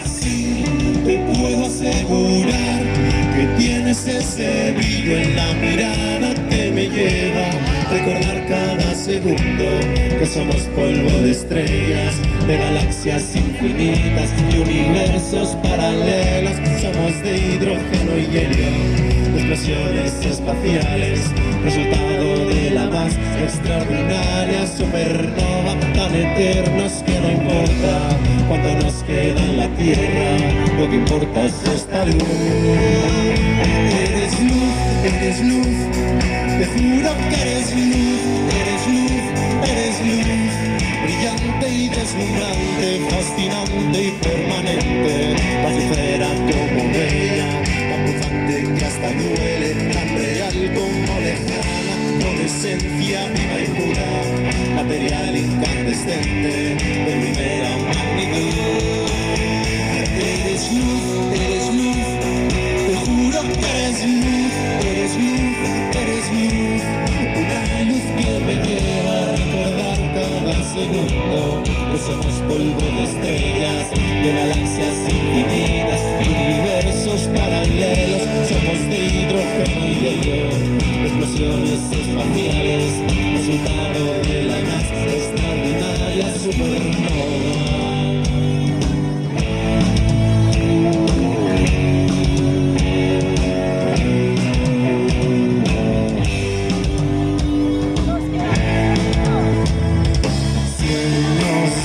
Sí, te puedo asegurar que tienes ese brillo en la mirada que me lleva a recordar cada segundo que somos polvo de estrellas, de galaxias infinitas y universos paralelos. Somos de hidrógeno y helio, de explosiones espaciales, resultado de la más extraordinaria supernova, tan eternos que no importa cuánto nos queda en la Tierra, lo que importa es esta luz. Eres luz, te juro que eres luz, eres luz, eres luz, brillante y deslumbrante, fascinante y permanente, pasajera como bella, tan pulsante que hasta duele, tan real como lejana, con esencia viva y pura, material incandescente, de primera magnitud. Eres luz, te juro que eres luz, eres luz, eres luz, una luz que me lleva a recordar cada segundo que somos polvo de estrellas, de galaxias infinitas, universos paralelos. Somos de hidrógeno y helio, de explosiones espaciales,